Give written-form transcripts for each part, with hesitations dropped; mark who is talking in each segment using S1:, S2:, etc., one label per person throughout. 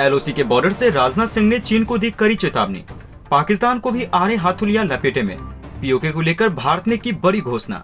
S1: LOC के border से राजनाथ सिंह ने चीन को दी कड़ी चेतावनी। पाकिस्तान को भी आ रहे हाथों लिया लपेटे में। पीओके को लेकर भारत ने की बड़ी घोषणा।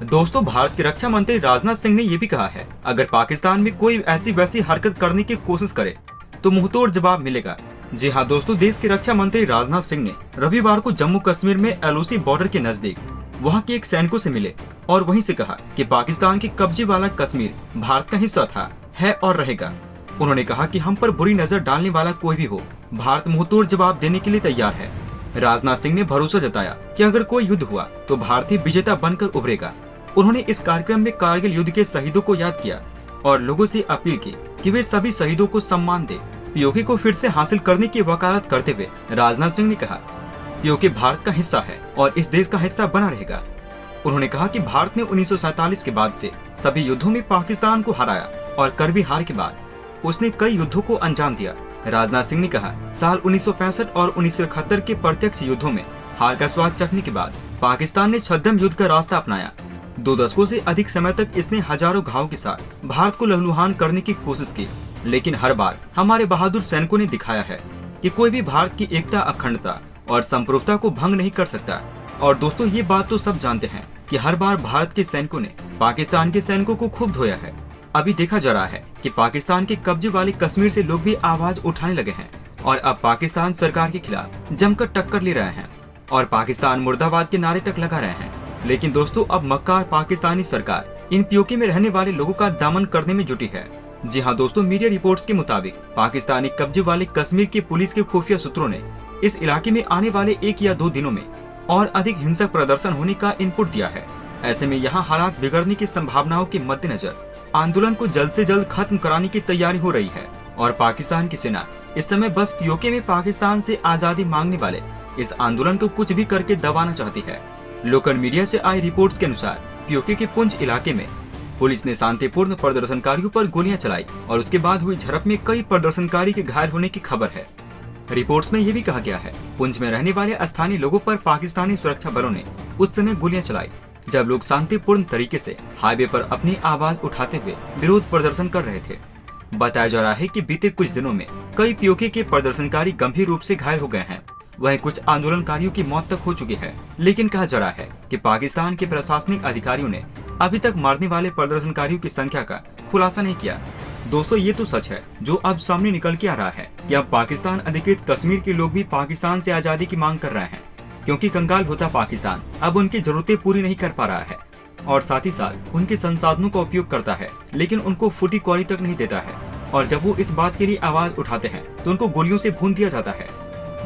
S1: दोस्तों, भारत के रक्षा मंत्री राजनाथ सिंह ने ये भी कहा है, अगर पाकिस्तान में कोई ऐसी वैसी हरकत करने की कोशिश करे तो मुंहतोड़ जवाब मिलेगा। जी हाँ दोस्तों, देश के रक्षा मंत्री राजनाथ सिंह ने रविवार को जम्मू कश्मीर में एलओसी बॉर्डर के नजदीक वहाँ के एक सैनिकों से मिले और वहीं से कहा कि पाकिस्तान के कब्जे वाला कश्मीर भारत का हिस्सा था, है और रहेगा। उन्होंने कहा कि हम पर बुरी नजर डालने वाला कोई भी हो, भारत मुंहतोड़ जवाब देने के लिए तैयार है। राजनाथ सिंह ने भरोसा जताया कि अगर कोई युद्ध हुआ तो भारत ही विजेता बनकर उभरेगा। उन्होंने इस कार्यक्रम में कारगिल युद्ध के शहीदों को याद किया और लोगों से अपील की कि वे सभी शहीदों को सम्मान दें। पीओके को फिर से हासिल करने की वकालत करते हुए राजनाथ सिंह ने कहा, पीओके भारत का हिस्सा है और इस देश का हिस्सा बना रहेगा। उन्होंने कहा कि भारत ने 1947 के बाद से सभी युद्धों में पाकिस्तान को हराया और करबी हार के बाद उसने कई युद्धों को अंजाम दिया। राजनाथ सिंह ने कहा, साल 1965 और 1971 के प्रत्यक्ष युद्धों में हार का स्वाद चखने के बाद पाकिस्तान ने छद्म युद्ध का रास्ता अपनाया। 2 दशकों से अधिक समय तक इसने हजारों घावों के साथ भारत को लहूलुहान करने की कोशिश की, लेकिन हर बार हमारे बहादुर सैनिकों ने दिखाया है कि कोई भी भारत की एकता, अखंडता और संप्रभुता को भंग नहीं कर सकता। और दोस्तों, ये बात तो सब जानते हैं कि हर बार भारत के सैनिकों ने पाकिस्तान के सैनिकों को खूब धोया है। अभी देखा जा रहा है कि पाकिस्तान के कब्जे वाले कश्मीर से लोग भी आवाज उठाने लगे हैं और अब पाकिस्तान सरकार के खिलाफ जमकर टक्कर ले रहे हैं और पाकिस्तान मुर्दाबाद के नारे तक लगा रहे हैं। लेकिन दोस्तों, अब मक्कार पाकिस्तानी सरकार इन पीओके में रहने वाले लोगों का दमन करने में जुटी है। जी हाँ दोस्तों, मीडिया रिपोर्ट्स के मुताबिक पाकिस्तानी कब्जे वाले कश्मीर की पुलिस के खुफिया सूत्रों ने इस इलाके में आने वाले 1 या 2 दिनों में और अधिक हिंसक प्रदर्शन होने का इनपुट दिया है। ऐसे में यहाँ हालात बिगड़ने की संभावनाओं के मद्देनजर आंदोलन को जल्द से जल्द खत्म कराने की तैयारी हो रही है और पाकिस्तान की सेना इस समय बस पीओके में पाकिस्तान से आजादी मांगने वाले इस आंदोलन को कुछ भी करके दबाना चाहती है। लोकल मीडिया से आई रिपोर्ट्स के अनुसार पीओके के पुंछ इलाके में पुलिस ने शांतिपूर्ण प्रदर्शनकारियों पर गोलियां चलाई और उसके बाद हुई झड़प में कई प्रदर्शनकारी के घायल होने की खबर है। रिपोर्ट्स में ये भी कहा गया है, पुंछ में रहने वाले स्थानीय लोगों पर पाकिस्तानी सुरक्षा बलों ने उस समय गोलियां चलाई जब लोग शांतिपूर्ण तरीके से हाईवे पर अपनी आवाज उठाते हुए विरोध प्रदर्शन कर रहे थे। बताया जा रहा है कि बीते कुछ दिनों में कई पीओके के प्रदर्शनकारी गंभीर रूप से घायल हो गए हैं। वहीं कुछ आंदोलनकारियों की मौत तक हो चुकी है। लेकिन कहा जा रहा है कि पाकिस्तान के प्रशासनिक अधिकारियों ने अभी तक मारने वाले प्रदर्शनकारियों की संख्या का खुलासा नहीं किया। दोस्तों, ये तो सच है जो अब सामने निकल के आ रहा है कि अब पाकिस्तान अधिकृत कश्मीर के लोग भी पाकिस्तान से आजादी की मांग कर रहे हैं, क्योंकि कंगाल होता पाकिस्तान अब उनकी जरूरतें पूरी नहीं कर पा रहा है और साथ ही साथ उनके संसाधनों का उपयोग करता है, लेकिन उनको फूटी कौड़ी तक नहीं देता है। और जब वो इस बात के लिए आवाज उठाते हैं तो उनको गोलियों से भून दिया जाता है,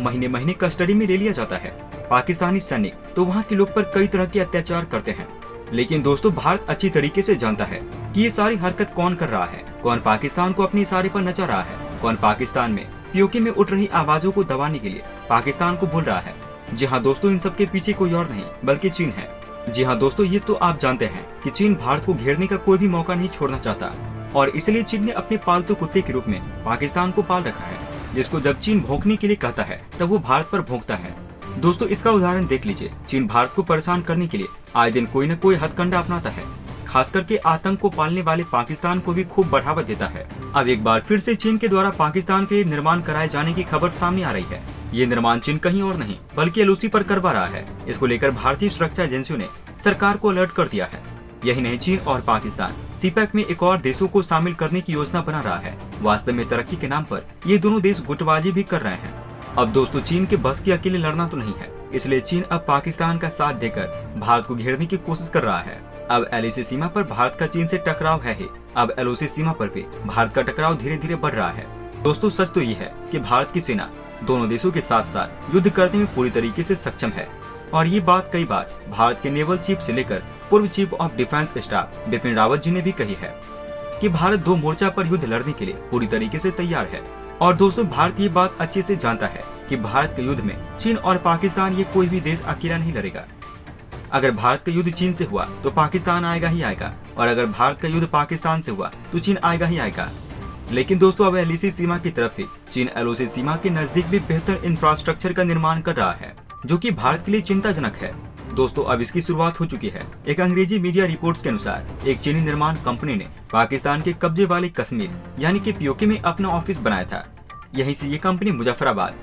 S1: महीने महीने कस्टडी में ले लिया जाता है। पाकिस्तानी सैनिक तो वहाँ के लोग पर कई तरह के अत्याचार करते हैं। लेकिन दोस्तों, भारत अच्छी तरीके से जानता है कि ये सारी हरकत कौन कर रहा है, कौन पाकिस्तान को अपने इशारे पर नचा रहा है, कौन पाकिस्तान में पीओके में उठ रही आवाजों को दबाने के लिए पाकिस्तान को बोल रहा है। जी हाँ दोस्तों, इन सब के पीछे कोई और नहीं बल्कि चीन है। जी हाँ दोस्तों, ये तो आप जानते हैं कि चीन भारत को घेरने का कोई भी मौका नहीं छोड़ना चाहता और इसलिए चीन ने अपने पालतू कुत्ते के रूप में पाकिस्तान को पाल रखा है, जिसको जब चीन भौंकने के लिए कहता है तब वो भारत पर भौंकता है। दोस्तों, इसका उदाहरण देख लीजिए। चीन भारत को परेशान करने के लिए आए दिन कोई न कोई हथकंडा अपनाता है, खास करके आतंक को पालने वाले पाकिस्तान को भी खूब बढ़ावा देता है। अब एक बार फिर से चीन के द्वारा पाकिस्तान के निर्माण कराए जाने की खबर सामने आ रही है। ये निर्माण चीन कहीं और नहीं बल्कि एलओसी पर करवा रहा है। इसको लेकर भारतीय सुरक्षा एजेंसियों ने सरकार को अलर्ट कर दिया है। यही नहीं, चीन और पाकिस्तान सीपैक में एक और देशों को शामिल करने की योजना बना रहा है। वास्तव में तरक्की के नाम पर ये दोनों देश गुटबाजी भी कर रहे हैं। अब दोस्तों, चीन के बस के अकेले लड़ना तो नहीं है, इसलिए चीन अब पाकिस्तान का साथ देकर भारत को घेरने की कोशिश कर रहा है। अब एलओसी सीमा पर भारत का चीन से टकराव है ही, अब एलओसी सीमा पर भी भारत का टकराव धीरे धीरे बढ़ रहा है। दोस्तों, सच तो ये है कि भारत की सेना दोनों देशों के साथ साथ युद्ध करने में पूरी तरीके से सक्षम है और ये बात कई बार भारत के नेवल चीफ से लेकर पूर्व chief of defence staff Bipin Rawat ji ने भी कही है कि भारत 2 मोर्चा पर युद्ध लड़ने के लिए पूरी तरीके से तैयार है। और दोस्तों, भारत ये बात अच्छे से जानता है कि भारत के युद्ध में चीन और पाकिस्तान ये कोई भी देश अकेला नहीं लड़ेगा। अगर भारत का युद्ध चीन से हुआ तो पाकिस्तान आएगा ही आएगा और अगर भारत का युद्ध पाकिस्तान से हुआ तो चीन आएगा ही आएगा। लेकिन दोस्तों, अब एलओसी सीमा की तरफ ही चीन एलओसी सीमा के नजदीक भी बेहतर इंफ्रास्ट्रक्चर का निर्माण कर रहा है, जो कि भारत के लिए चिंताजनक है। दोस्तों, अब इसकी शुरुआत हो चुकी है। एक अंग्रेजी मीडिया रिपोर्ट्स के अनुसार एक चीनी निर्माण कंपनी ने पाकिस्तान के कब्जे वाले कश्मीर यानी कि पीओके में अपना ऑफिस बनाया था। यहीं से ये कंपनी मुजफ्फराबाद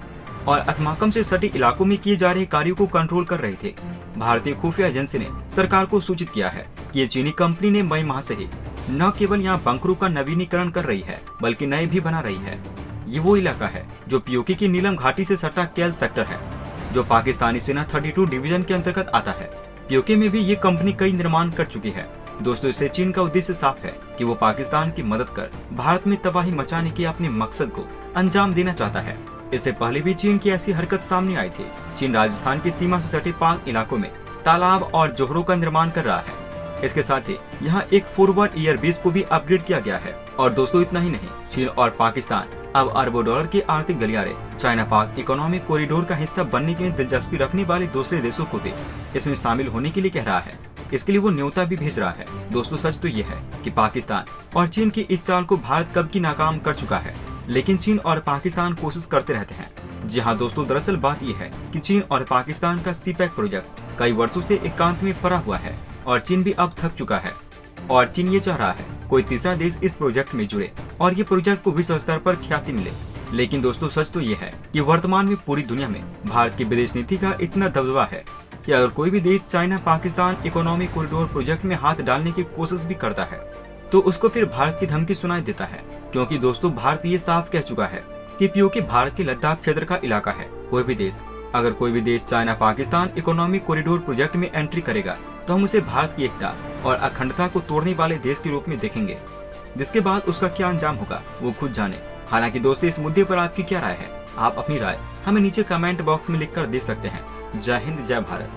S1: और अथमाकम से सटे इलाकों में किए जा रहे कार्यों को कंट्रोल कर रहे थे। भारतीय खुफिया एजेंसी ने सरकार को सूचित किया है कि ये चीनी कंपनी ने मई माह से ही न केवल यहाँ बंकरों का नवीनीकरण कर रही है बल्कि नए भी बना रही है। ये वो इलाका है जो पीओके की नीलम घाटी से सटा केल सेक्टर है, जो पाकिस्तानी सेना 32 डिवीजन के अंतर्गत आता है। पीओके में भी ये कंपनी कई निर्माण कर चुकी है। दोस्तों, इससे चीन का उद्देश्य साफ है कि वो पाकिस्तान की मदद कर भारत में तबाही मचाने के अपने मकसद को अंजाम देना चाहता है। इससे पहले भी चीन की ऐसी हरकत सामने आई थी। चीन राजस्थान की सीमा से सटे पाक इलाकों में तालाब और जोहरों का निर्माण कर रहा है। इसके साथ ही यहाँ एक फॉरवर्ड एयरबेस को भी अपग्रेड किया गया है। और दोस्तों, इतना ही नहीं, चीन और पाकिस्तान अब अरबों डॉलर के आर्थिक गलियारे चाइना पाक इकोनॉमिक कॉरिडोर का हिस्सा बनने में दिलचस्पी रखने वाले दूसरे देशों को भी इसमें शामिल होने के लिए कह रहा है। इसके लिए वो न्योता भी भेज रहा है। दोस्तों, सच तो ये है कि पाकिस्तान और चीन की इस चाल को भारत कब की नाकाम कर चुका है, लेकिन चीन और पाकिस्तान कोशिश करते रहते हैं। जी हाँ दोस्तों, दरअसल बात यह है कि चीन और पाकिस्तान का सीपैक प्रोजेक्ट कई वर्षों से एकांत में पड़ा हुआ है और चीन भी अब थक चुका है। और चीन ये चाह रहा है कोई तीसरा देश इस प्रोजेक्ट में जुड़े और ये प्रोजेक्ट को विश्व स्तर पर ख्याति मिले। लेकिन दोस्तों, सच तो ये है कि वर्तमान में पूरी दुनिया में भारत की विदेश नीति का इतना दबदबा है कि अगर कोई भी देश China Pakistan economic corridor project में हाथ डालने की कोशिश भी करता है तो उसको फिर भारत की धमकी सुनाई देता है। क्योंकि दोस्तों, भारत ये साफ कह चुका है कि पीओके भारत के लद्दाख क्षेत्र का इलाका है। अगर कोई भी देश China Pakistan economic corridor project में एंट्री करेगा तो हम उसे भारत की एकता और अखंडता को तोड़ने वाले देश के रूप में देखेंगे, जिसके बाद उसका क्या अंजाम होगा वो खुद जाने। हालांकि दोस्तों, इस मुद्दे पर आपकी क्या राय है? आप अपनी राय हमें नीचे कमेंट बॉक्स में लिखकर दे सकते हैं। जय हिंद, जय भारत।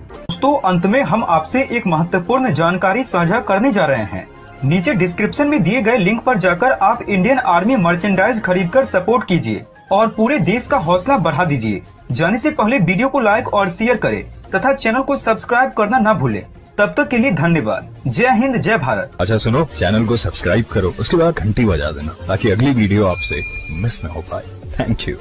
S2: दोस्तों, अंत में हम आपसे एक महत्वपूर्ण जानकारी साझा करने जा रहे हैं। नीचे डिस्क्रिप्शन में दिए गए लिंक पर जाकर आप इंडियन आर्मी मर्चेंडाइज खरीदकर सपोर्ट कीजिए और पूरे देश का हौसला बढ़ा दीजिए। जाने से पहले वीडियो को लाइक और शेयर करें तथा चैनल को सब्सक्राइब करना न भूलें। तब तक के लिए धन्यवाद। जय हिंद, जय भारत।
S3: अच्छा सुनो, चैनल को सब्सक्राइब करो, उसके बाद घंटी बजा देना ताकि अगली वीडियो आपसे मिस न हो पाए। Thank you.